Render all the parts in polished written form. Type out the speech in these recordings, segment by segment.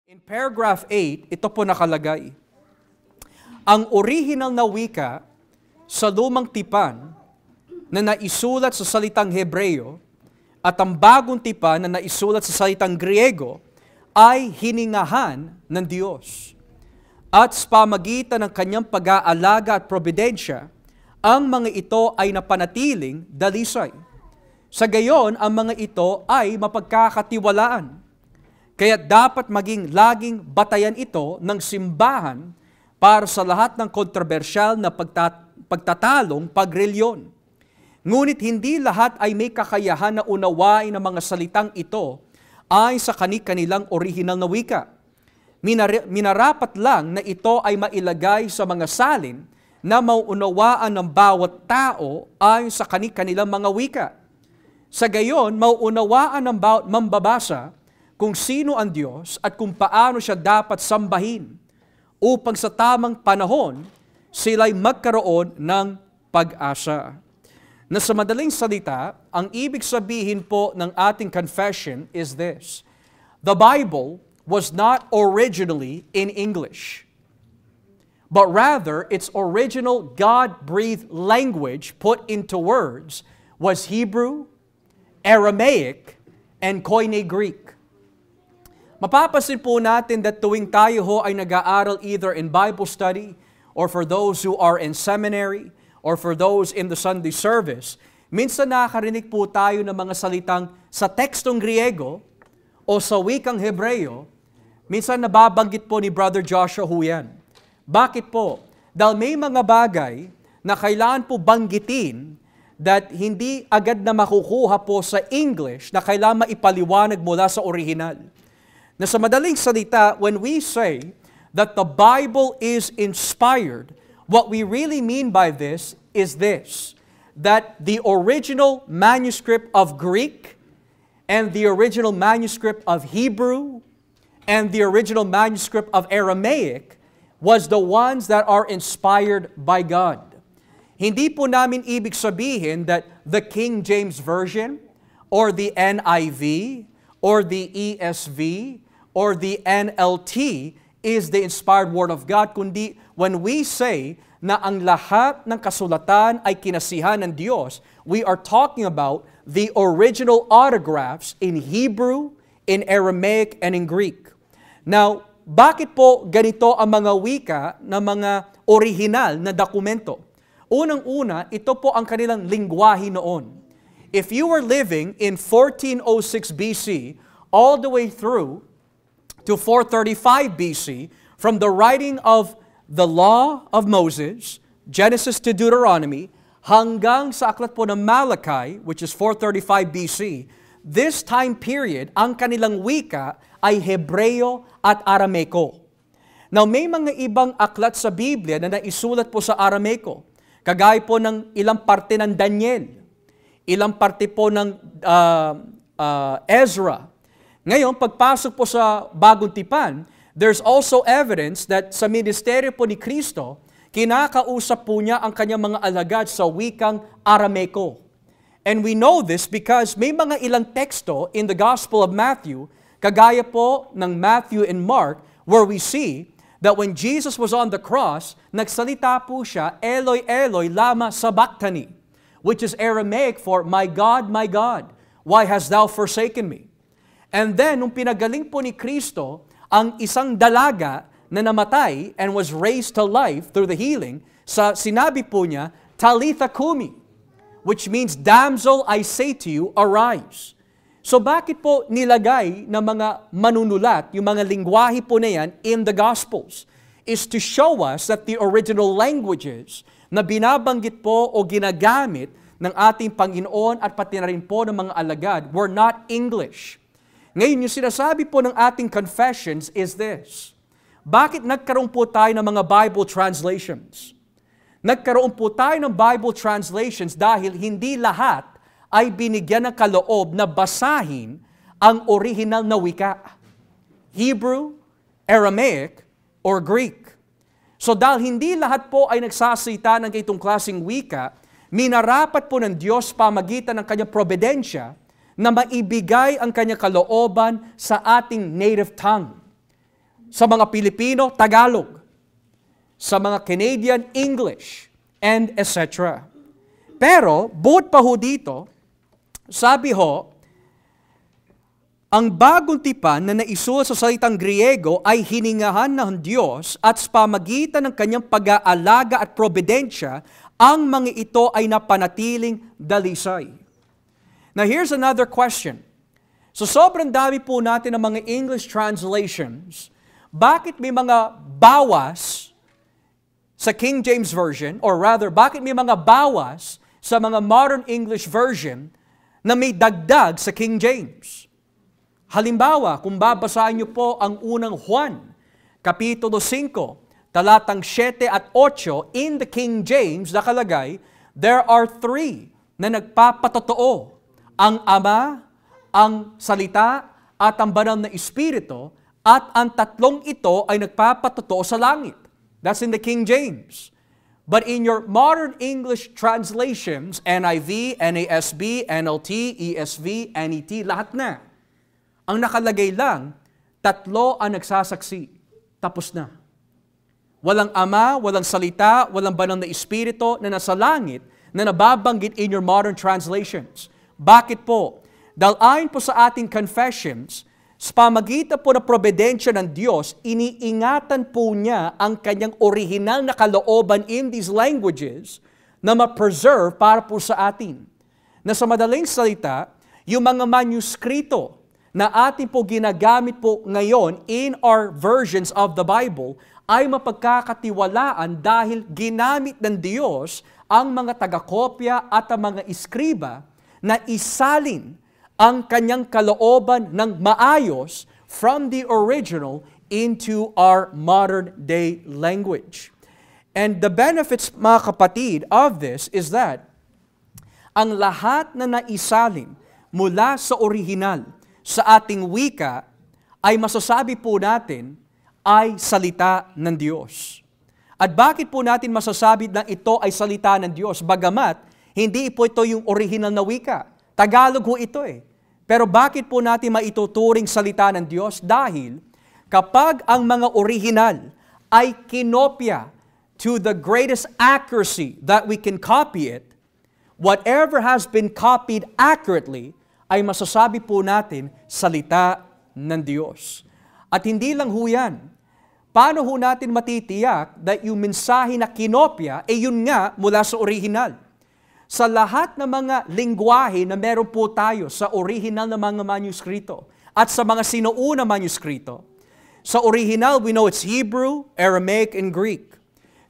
In paragraph 8, ito po nakalagay. Ang original na wika sa lumang tipan na naisulat sa salitang Hebreo at ang bagong tipan na naisulat sa salitang Griego ay hiningahan ng Diyos. At sa pamagitan ng kanyang pag-aalaga at probidensya, ang mga ito ay napanatiling dalisay. Sa gayon, ang mga ito ay mapagkakatiwalaan. Kaya dapat maging laging batayan ito ng simbahan para sa lahat ng kontrobersyal na pagtatalong pagreliyon. Ngunit hindi lahat ay may kakayahan na unawain ang mga salitang ito ay sa kanilang original na wika. Minarapat lang na ito ay mailagay sa mga salin na mauunawaan ng bawat tao ay sa kanilang mga wika. Sa gayon, mauunawaan ng bawat mambabasa kung sino ang Diyos at kung paano siya dapat sambahin upang sa tamang panahon sila'y magkaroon ng pag-asa. Na sa madaling salita, ang ibig sabihin po ng ating confession is this: the Bible was not originally in English, but rather its original God-breathed language put into words was Hebrew, Aramaic, and Koine Greek. Mapapansin po natin that tuwing tayo ho ay nag-aaral either in Bible study or for those who are in seminary or for those in the Sunday service, minsan nakakarinig po tayo ng mga salitang sa tekstong Griego o sa wikang Hebreo, minsan nababanggit po ni Brother Joshua Huyan. Bakit po? Dahil may mga bagay na kailangan po banggitin that hindi agad na makukuha po sa English na kailangan maipaliwanag mula sa original. Na sa madaling salita, when we say that the Bible is inspired, what we really mean by this is this: that the original manuscript of Greek and the original manuscript of Hebrew and the original manuscript of Aramaic was the ones that are inspired by God. Hindi po namin ibig sabihin that the King James Version or the NIV or the ESV or the NLT is the inspired Word of God, kundi when we say na ang lahat ng kasulatan ay kinasihan ng Diyos, we are talking about the original autographs in Hebrew, in Aramaic, and in Greek. Now, bakit po ganito ang mga wika ng mga original na dokumento? Unang-una, ito po ang kanilang lingwahe noon. If you were living in 1406 BC all the way through to 435 BC, from the writing of the Law of Moses, Genesis to Deuteronomy, hanggang sa aklat po ng Malachi, which is 435 BC, this time period, ang kanilang wika ay Hebreo at Aramaico. Now, may mga ibang aklat sa Biblia na naisulat po sa Aramaico, kagaya po ng ilang parte ng Daniel, ilang parte po ng Ezra. Ngayon, pagpasok po sa Bagong Tipan, there's also evidence that sa ministeryo po ni Kristo, kinakausap po niya ang kanyang mga alagad sa wikang Aramaico. And we know this because may mga ilang teksto in the Gospel of Matthew, kagaya po ng Matthew and Mark, where we see that when Jesus was on the cross, nagsalita po siya, Eloi, Eloi, lama sabachthani, which is Aramaic for, my God, why hast thou forsaken me? And then, nung pinagaling po ni Kristo, ang isang dalaga na namatay and was raised to life through the healing, sinabi po niya, Talitha Kumi, which means, damsel, I say to you, arise. So bakit po nilagay ng mga manunulat, yung mga lingwahe po na yan in the Gospels? Is to show us that the original languages na binabanggit po o ginagamit ng ating Panginoon at pati na rin po ng mga alagad were not English. Ngayon, yung sinasabi po ng ating confessions is this: bakit nagkaroon po tayo ng mga Bible translations? Nagkaroon po tayo ng Bible translations dahil hindi lahat ay binigyan ng kaloob na basahin ang original na wika, Hebrew, Aramaic, or Greek. So dahil hindi lahat po ay nagsasalita ng itong klaseng wika, minarapat po ng Diyos pamagitan ng kanyang probidensya na maibigay ang kanyang kalooban sa ating native tongue. Sa mga Pilipino, Tagalog. Sa mga Canadian, English, and etc. Pero, bukod pa ho dito, sabi ho, ang bagong tipan na naisulat sa salitang Griego ay hiningahan ng Diyos at sa pamagitan ng kanyang pag-aalaga at probidensya, ang mga ito ay napanatiling dalisay. Now here's another question. So sobrang dami po natin ng mga English translations, bakit may mga bawas sa King James Version, or rather, bakit may mga bawas sa mga modern English version na may dagdag sa King James? Halimbawa, kung babasahin niyo po ang unang Juan, Kapitulo 5, talatang 7 at 8, in the King James, nakalagay, there are three na nagpapatotoo. Ang Ama, ang Salita, at ang Banal na Espiritu, at ang tatlong ito ay nagpapatotoo sa langit. That's in the King James. But in your modern English translations, NIV, NASB, NLT, ESV, NET, lahat na. Ang nakalagay lang, tatlo ang nagsasaksi. Tapos na. Walang Ama, walang Salita, walang Banal na Espiritu na nasa langit na nababanggit in your modern translations. Bakit po? Dahil ayon po sa ating confessions, sa pamagitan po na probidensya ng Diyos, iniingatan po niya ang kanyang orihinal na kalooban in these languages na ma-preserve para po sa atin. Na sa madaling salita, yung mga manuskrito na ating po ginagamit po ngayon in our versions of the Bible ay mapagkakatiwalaan dahil ginamit ng Diyos ang mga taga-kopya at ang mga iskriba na isalin ang kanyang kalooban ng maayos from the original into our modern day language. And the benefits, mga kapatid, of this is that ang lahat na naisalin mula sa orihinal sa ating wika ay masasabi po natin ay salita ng Diyos. At bakit po natin masasabi na ito ay salita ng Diyos? Bagamat, hindi po ito yung original na wika. Tagalog ho ito eh. Pero bakit po natin maituturing salita ng Diyos? Dahil kapag ang mga original ay kinopya to the greatest accuracy that we can copy it, whatever has been copied accurately, ay masasabi po natin salita ng Diyos. At hindi lang ho yan. Paano ho natin matitiyak that yung mensahe na kinopya, yun nga mula sa original? Sa lahat ng mga lingwahe na meron po tayo sa original na mga manuskrito at sa mga sinuuna manuskrito, sa original, we know it's Hebrew, Aramaic, and Greek.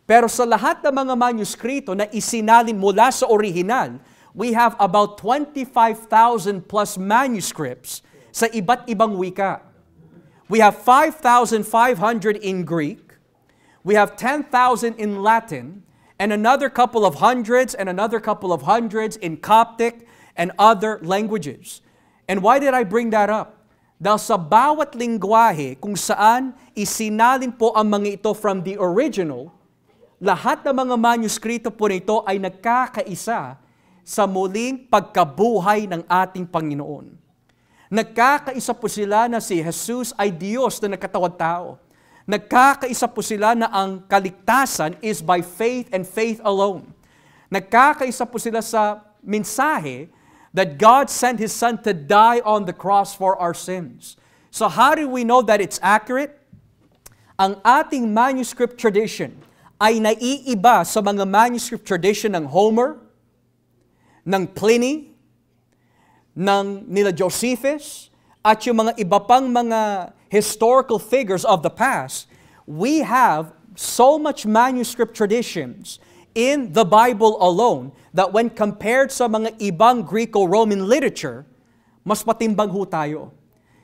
Pero sa lahat ng mga manuskrito na isinalin mula sa original, we have about 25,000 plus manuscripts sa iba't ibang wika. We have 5,500 in Greek, we have 10,000 in Latin, and another couple of hundreds and another couple of hundreds in Coptic and other languages. And why did I bring that up? Dahil sa bawat lingwahe kung saan isinalin po ang mga ito from the original, lahat ng mga manuskrito po nito ay nagkakaisa sa muling pagkabuhay ng ating Panginoon. Nagkakaisa po sila na si Jesus ay Diyos na nagkatawang tao. Nagkakaisa po sila na ang kaligtasan is by faith and faith alone. Nagkakaisa po sila sa mensahe that God sent His Son to die on the cross for our sins. So how do we know that it's accurate? Ang ating manuscript tradition ay naiiba sa mga manuscript tradition ng Homer, ng Pliny, ng nila Josephus, at yung mga iba pang mga historical figures of the past. We have so much manuscript traditions in the Bible alone that when compared sa mga ibang Greco-Roman literature, mas matimbang ho tayo.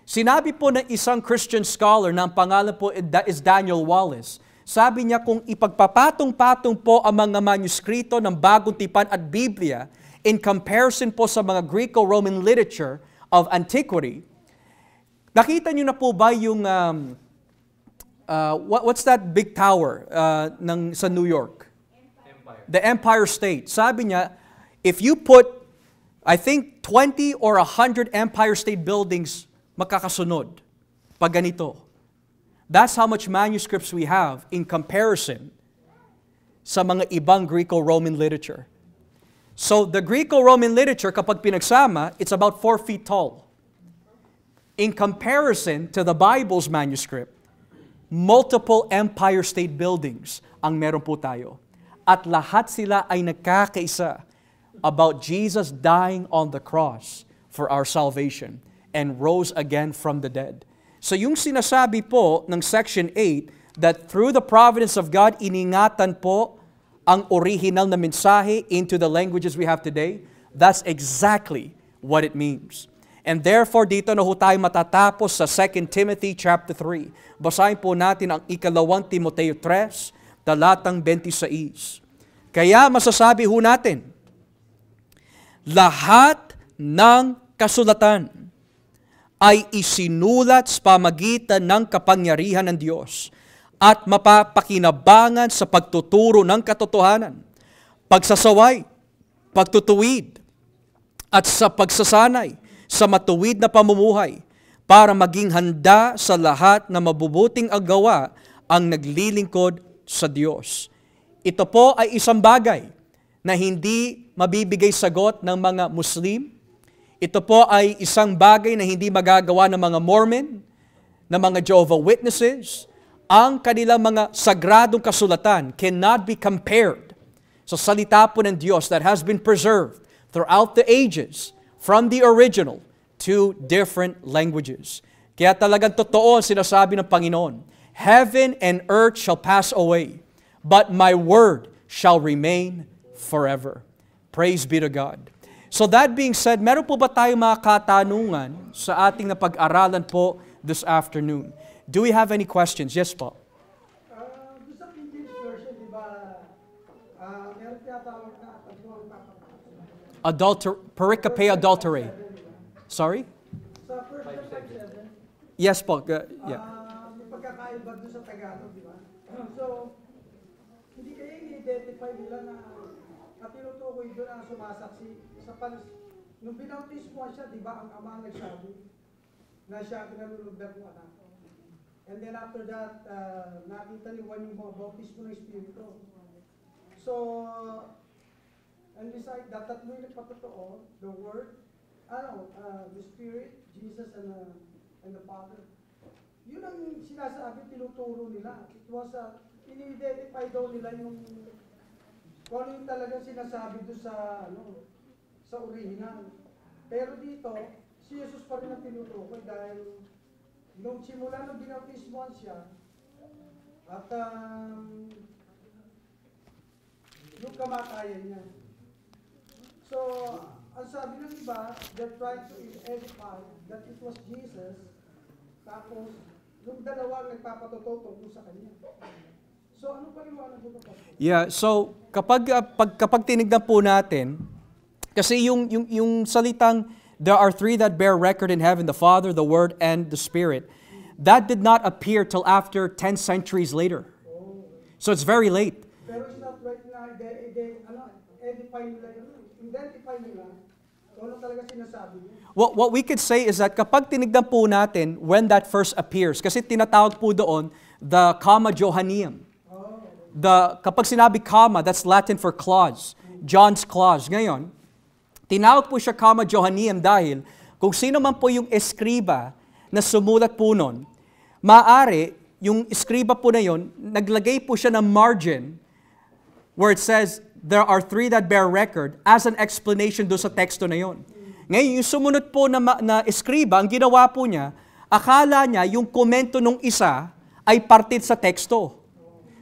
Sinabi po ng isang Christian scholar na ang pangalan po is Daniel Wallace, sabi niya kung ipagpapatong-patong po ang mga manuskrito ng Bagong Tipan at Biblia in comparison po sa mga Greco-Roman literature of antiquity, nakita niyo na po ba yung, what's that big tower sa New York? Empire. The Empire State. Sabi niya, if you put, I think, 20 or 100 Empire State buildings makakasunod pag ganito. That's how much manuscripts we have in comparison sa mga ibang Greco-Roman literature. So the Greco-Roman literature, kapag pinagsama, it's about 4 feet tall. In comparison to the Bible's manuscript, multiple empire state buildings ang meron po tayo. At lahat sila ay nagkakaisa about Jesus dying on the cross for our salvation and rose again from the dead. So yung sinasabi po ng section 8 that through the providence of God, iningatan po ang original na mensahe into the languages we have today, that's exactly what it means. And therefore, dito na ho tayo matatapos sa 2 Timothy chapter 3. Basahin po natin ang 2 Timoteo 3, talatang 26. Kaya masasabi ho natin, lahat ng kasulatan ay isinulat sa pamagitan ng kapangyarihan ng Diyos at mapapakinabangan sa pagtuturo ng katotohanan, pagsasaway, pagtutuwid, at sa pagsasanay sa matuwid na pamumuhay para maging handa sa lahat na mabubuting agawa ang naglilingkod sa Diyos. Ito po ay isang bagay na hindi mabibigay sagot ng mga Muslim. Ito po ay isang bagay na hindi magagawa ng mga Mormon, ng mga Jehovah Witnesses. Ang kanilang mga sagradong kasulatan cannot be compared sa salita po ng Diyos that has been preserved throughout the ages from the original to different languages. Kaya talagang totoo ang sinasabi ng Panginoon, heaven and earth shall pass away, but my word shall remain forever. Praise be to God. So that being said, meron po ba tayong mga katanungan sa ating napag-aralan po this afternoon? Do we have any questions? Yes po. Sa English version, di ba, meron tinatawag na Pericope adulterae. Sorry? Sa 1 John 5:7, Yes po. Yeah. may pagkakaiba doon sa Tagalog, di ba? So, hindi kayo i-identify nila na tinutukoy doon ang sumasaksi sa nung binautismo siya, di ba, ang ama ang nagsabi na siya kinalulugdan ng anak. And then after that, nakita ni Juan yung mga bautismo ng Espiritu. So, and beside that, tatlo yung nagpatotoo, the Word, the Spirit, Jesus, and the Father. Yun ang sinasabi, tinuturo nila. It was ini-identify daw nila yung kung ano yung talagang sinasabi doon sa original. Pero dito, si Jesus pa rin ang tinutukoy dahil nung simula nung binautismoan siya at yung kamatayan niya. So, ang sabi ng iba, they're trying to edify that it was Jesus, tapos yung dalawang nagpapatotoo tungkol sa kanya. So, ano pa liwanag mo pa? Yeah, so kapag tinignan po natin, kasi yung salitang there are three that bear record in heaven, the Father, the Word, and the Spirit, that did not appear till after 10 centuries later. So it's very late. Pero it's not right na identify nila kung ano talaga sinasabi niya. What we could say is that kapag tinignan po natin when that first appears, kasi tinatawag po doon the comma Johanneum. Kapag sinabi comma, that's Latin for clause, John's clause. Ngayon, tinawag po siya comma Johanneum dahil kung sino man po yung eskriba na sumulat po nun, maaari yung eskriba po na yon, naglagay po siya ng margin where it says, there are three that bear record as an explanation doon sa teksto na yon. Ngayon, yung sumunod po na eskriba, ang ginawa po niya, akala niya yung komento nung isa ay parte sa teksto.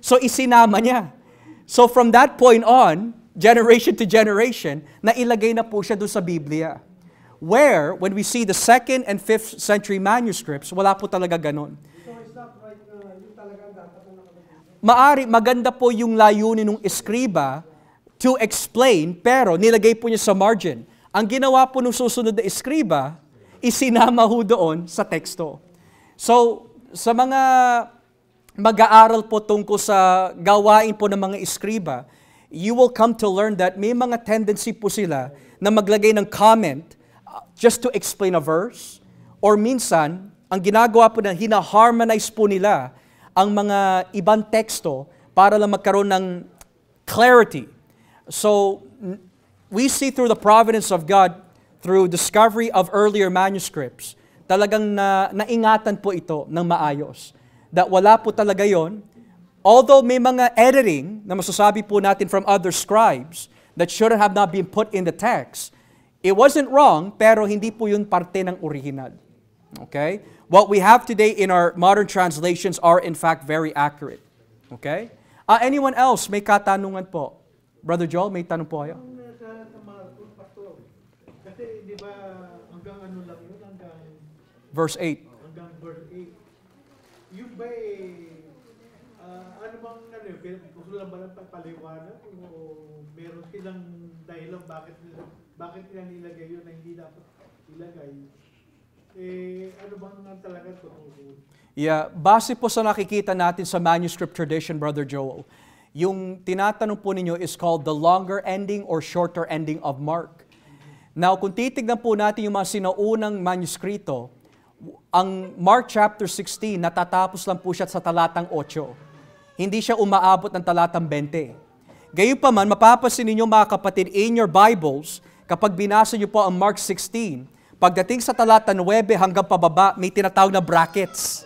So, isinama niya. So, from that point on, generation to generation, nailagay na po siya doon sa Biblia. Where, when we see the 2nd and 5th century manuscripts, wala po talaga ganon. So, it's not right na yung talagang dapat na nakalagay. Maari, maganda po yung layunin ng eskriba to explain, pero nilagay po niya sa margin. Ang ginawa po ng susunod na eskriba, isinama ho doon sa teksto. So, sa mga mag-aaral po tungkol sa gawain po ng mga eskriba, you will come to learn that may mga tendency po sila na maglagay ng comment just to explain a verse, or minsan, ang ginagawa po na hina-harmonize po nila ang mga ibang teksto para lang magkaroon ng clarity. So, we see through the providence of God, through discovery of earlier manuscripts, talagang naingatan po ito ng maayos. That wala po talaga yon. Although may mga editing na masasabi po natin from other scribes that should have not been put in the text, it wasn't wrong, pero hindi po yun parte ng original. Okay? What we have today in our modern translations are in fact very accurate. Okay? Anyone else may katanungan po? Brother Joel, may tanong po kayo? Sa Marcos, Pastor, kasi di ba hanggang ano lang yun, hanggang Verse 8. verse 8. Yung ba ano bang ano yun, gusto lang ba ng pagpaliwanag o meron silang dahilan bakit nila nilagay yun na hindi dapat ilagay? Ano bang talaga tungkol? Yeah, base po sa nakikita natin sa manuscript tradition, Brother Joel, yung tinatanong po ninyo is called the longer ending or shorter ending of Mark. Now, kung titignan po natin yung mga sinaunang manuskrito, ang Mark chapter 16, natatapos lang po siya sa talatang 8. Hindi siya umaabot ng talatang 20. Gayunpaman, mapapansin ninyo mga kapatid, in your Bibles, kapag binasa niyo po ang Mark 16, pagdating sa talata 9 hanggang pababa, may tinatawag na brackets.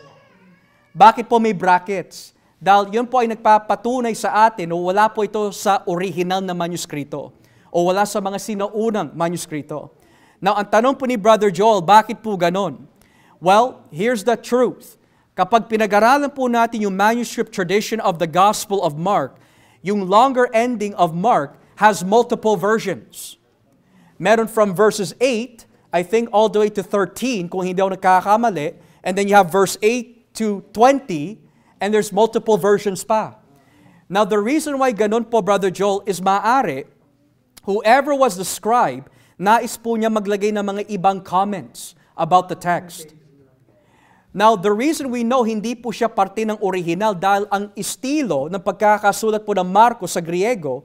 Bakit po may brackets? Dahil yun po ay nagpapatunay sa atin o wala po ito sa original na manuskrito o wala sa mga sinaunang manuskrito. Now, ang tanong po ni Brother Joel, bakit po ganon? Well, here's the truth. Kapag pinag-aralan po natin yung manuscript tradition of the Gospel of Mark, yung longer ending of Mark has multiple versions. Meron from verses 8, I think all the way to 13, kung hindi ako nagkakamali, and then you have verse 8 to 20, and there's multiple versions pa. Now, the reason why ganun po, Brother Joel, is maaari, whoever was the scribe, nais po niya maglagay ng mga ibang comments about the text. Now, the reason we know hindi po siya parte ng original dahil ang estilo ng pagkakasulat po ng Marcos sa Griego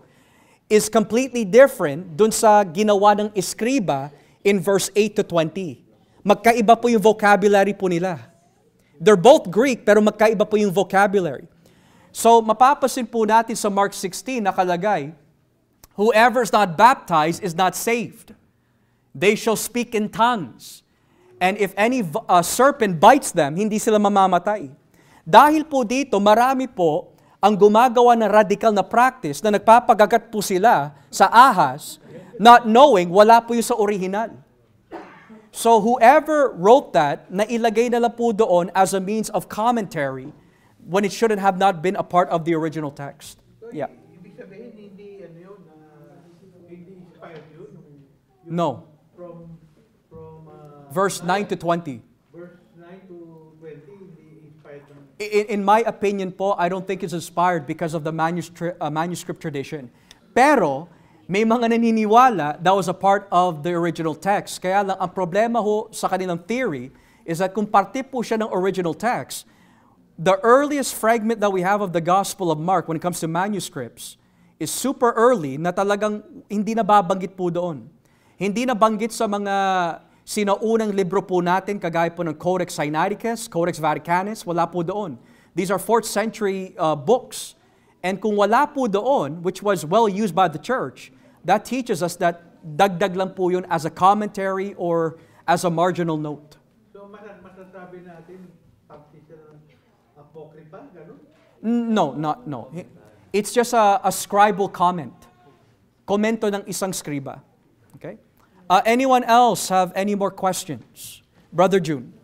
is completely different dun sa ginawa ng eskriba in verse 8 to 20. Magkaiba po yung vocabulary po nila. They're both Greek, pero magkaiba po yung vocabulary. So, mapapasin po natin sa Mark 16, nakalagay, whoever is not baptized is not saved. They shall speak in tongues. And if any serpent bites them, hindi sila mamamatay. Dahil po dito, marami po ang gumagawa ng radical na practice na nagpapagagat po sila sa ahas, not knowing wala po yung sa original. So whoever wrote that, nailagay na lang po doon as a means of commentary when it shouldn't have not been a part of the original text. So, Yeah. ibig sabihin, hindi inspired yun? No. From Verse 9 to 20. verse 9 to 20, hindi inspired yun. In my opinion po, I don't think it's inspired because of the manuscript tradition. Pero, may mga naniniwala that was a part of the original text. Kaya lang, ang problema ho sa kanilang theory is that kung parte po siya ng original text, the earliest fragment that we have of the Gospel of Mark when it comes to manuscripts is super early na talagang hindi nababanggit po doon. Hindi nabanggit sa mga sinaunang libro po natin, kagaya po ng Codex Sinaiticus, Codex Vaticanus, wala po doon. These are 4th century books. And kung wala po doon, which was well used by the church, that teaches us that dagdag lang po yun as a commentary or as a marginal note. So, masasabi natin, parte siya ng apocrypha, gano'n? No. It's just a scribal comment. Komento ng isang skriba. Okay? Anyone else have any more questions? Brother June.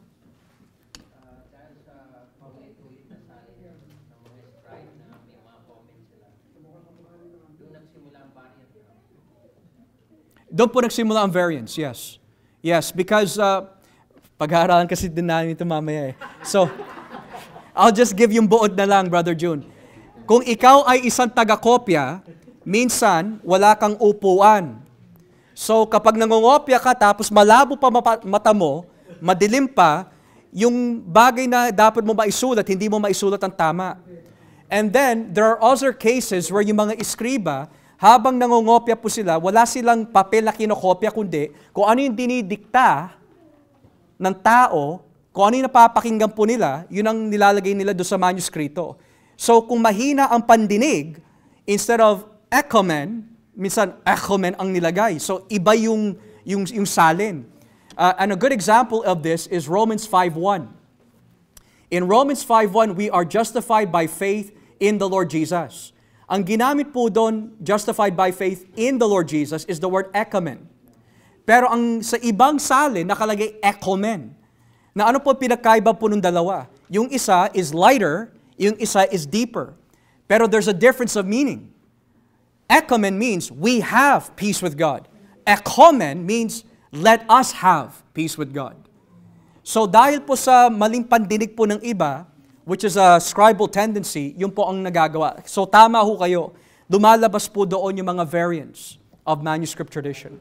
Doon po nagsimula ang variance, yes. Yes, because pag-aaralan kasi din namin ito mamaya eh. So, I'll just give yung buod na lang, Brother June. Kung ikaw ay isang taga-kopya, minsan wala kang upuan. So, kapag nangongopya ka tapos malabo pa mata mo, madilim pa, yung bagay na dapat mo maisulat, hindi mo maisulat ang tama. And then, there are other cases where yung mga iskriba, habang nangongopya po sila, wala silang papel na kinokopya, kundi kung ano yung dinidikta ng tao, Kung ano yung napapakinggan po nila, yun ang nilalagay nila doon sa manuskrito. So kung mahina ang pandinig, instead of echomen, minsan echomen ang nilagay. So iba yung salin. And a good example of this is Romans 5:1. In Romans 5:1, we are justified by faith in the Lord Jesus. Ang ginamit po doon, justified by faith in the Lord Jesus, is the word echomen. Pero sa ibang salin, nakalagay echomen. Na ano po pinakaiba po ng dalawa? Yung isa is lighter, yung isa is deeper. Pero there's a difference of meaning. Echomen means we have peace with God. Echomen means let us have peace with God. So dahil po sa maling pandinig po ng iba, which is a scribal tendency, yun po ang nagagawa. So tama ho kayo, lumalabas po doon yung mga variants of manuscript tradition.